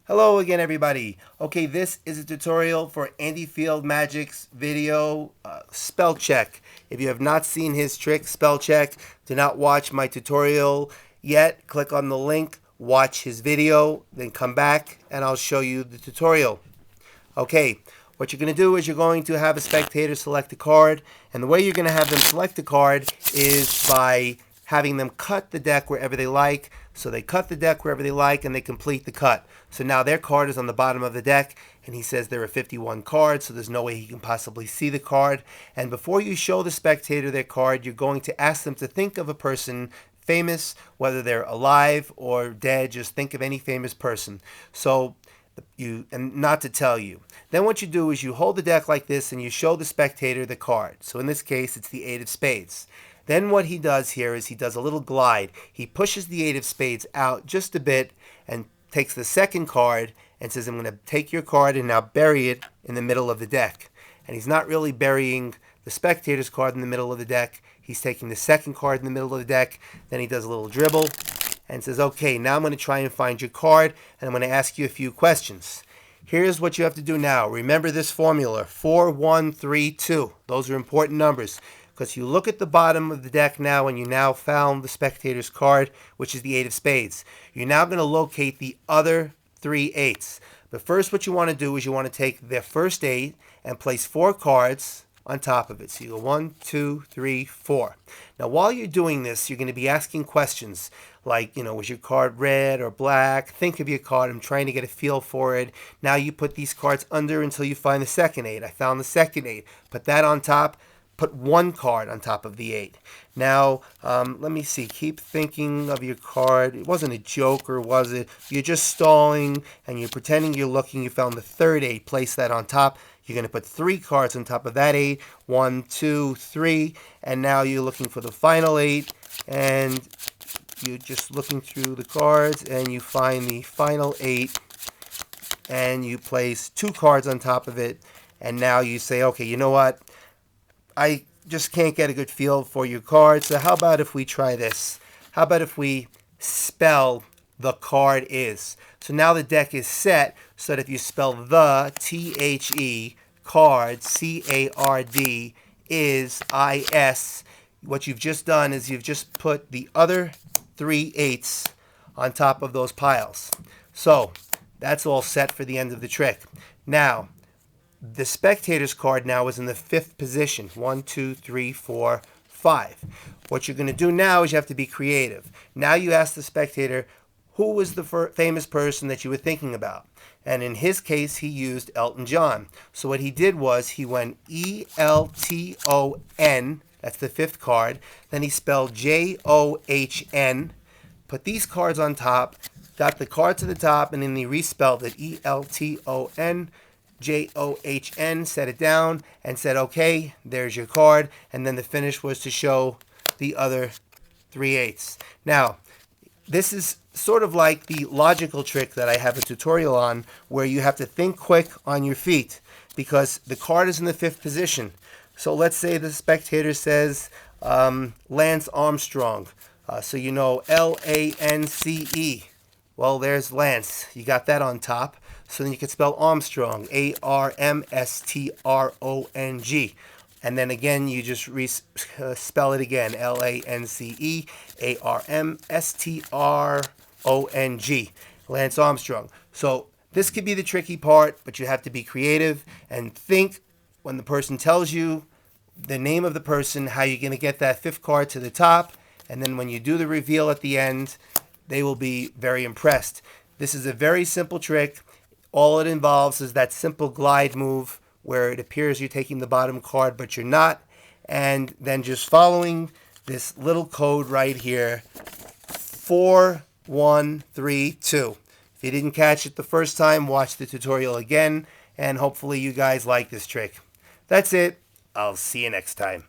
Hello again, everybody. Okay, this is a tutorial for Andy Field Magic's video spell check. If you have not seen his trick, spell check, do not watch my tutorial yet. Click on the link, watch his video, then come back and I'll show you the tutorial. Okay, what you're going to do is you're going to have a spectator select a card, and the way you're going to have them select a card is by having them cut the deck wherever they like. So they cut the deck wherever they like and they complete the cut. So now their card is on the bottom of the deck and he says there are 51 cards, so there's no way he can possibly see the card. And before you show the spectator their card, you're going to ask them to think of a person famous, whether they're alive or dead. Just think of any famous person. So and not to tell you. Then what you do is you hold the deck like this and you show the spectator the card. So in this case, it's the 8 of spades. Then what he does here is he does a little glide. He pushes the 8 of spades out just a bit and takes the second card and says, I'm going to take your card and now bury it in the middle of the deck. And he's not really burying the spectator's card in the middle of the deck. He's taking the second card in the middle of the deck. Then he does a little dribble and says, okay, now I'm going to try and find your card and I'm going to ask you a few questions. Here's what you have to do now. Remember this formula, 4, 1, 3, 2. Those are important numbers because you look at the bottom of the deck now and you now found the spectator's card, which is the 8 of spades. You're now going to locate the other 3 8s. But first what you want to do is you want to take their first 8 and place 4 cards on top of it. So you go 1, 2, 3, 4. Now while you're doing this, you're going to be asking questions like, was your card red or black? Think of your card. I'm trying to get a feel for it. Now you put these cards under until you find the second 8. I found the second 8. Put that on top. Put 1 card on top of the 8. Now, let me see. Keep thinking of your card. It wasn't a joke, or was it? You're just stalling and you're pretending you're looking. You found the third 8. Place that on top. You're going to put 3 cards on top of that 8. 1, 2, 3. And now you're looking for the final 8. And you're just looking through the cards and you find the final 8. And you place 2 cards on top of it. And now you say, okay, you know what? I just can't get a good feel for your card, so how about if we try this? How about if we spell the card is? So now the deck is set so that if you spell the, T-H-E, card, C-A-R-D, is, what you've just done is you've just put the other 3 8s on top of those piles. So that's all set for the end of the trick. Now, the spectator's card now is in the 5th position. 1, 2, 3, 4, 5. What you're going to do now is you have to be creative. Now you ask the spectator, who was the famous person that you were thinking about? And in his case, he used Elton John. So what he did was he went E-L-T-O-N, that's the 5th card. Then he spelled J-O-H-N, put these cards on top, got the card to the top, and then he respelled it E-L-T-O-N, J-O-H-N, set it down, and said, okay, there's your card. And then the finish was to show the other 3 8s. Now, this is sort of like the logical trick that I have a tutorial on, where you have to think quick on your feet because the card is in the 5th position. So let's say the spectator says Lance Armstrong. So you know L-A-N-C-E. Well, there's Lance. You got that on top. So then you can spell Armstrong, A-R-M-S-T-R-O-N-G. And then again, you just spell it again, L-A-N-C-E, A-R-M-S-T-R-O-N-G, Lance Armstrong. So this could be the tricky part, but you have to be creative and think when the person tells you the name of the person, how you're going to get that 5th card to the top. And then when you do the reveal at the end, they will be very impressed. This is a very simple trick. All it involves is that simple glide move where it appears you're taking the bottom card, but you're not. And then just following this little code right here, 4, 1, 3, 2. If you didn't catch it the first time, watch the tutorial again, and hopefully you guys like this trick. That's it. I'll see you next time.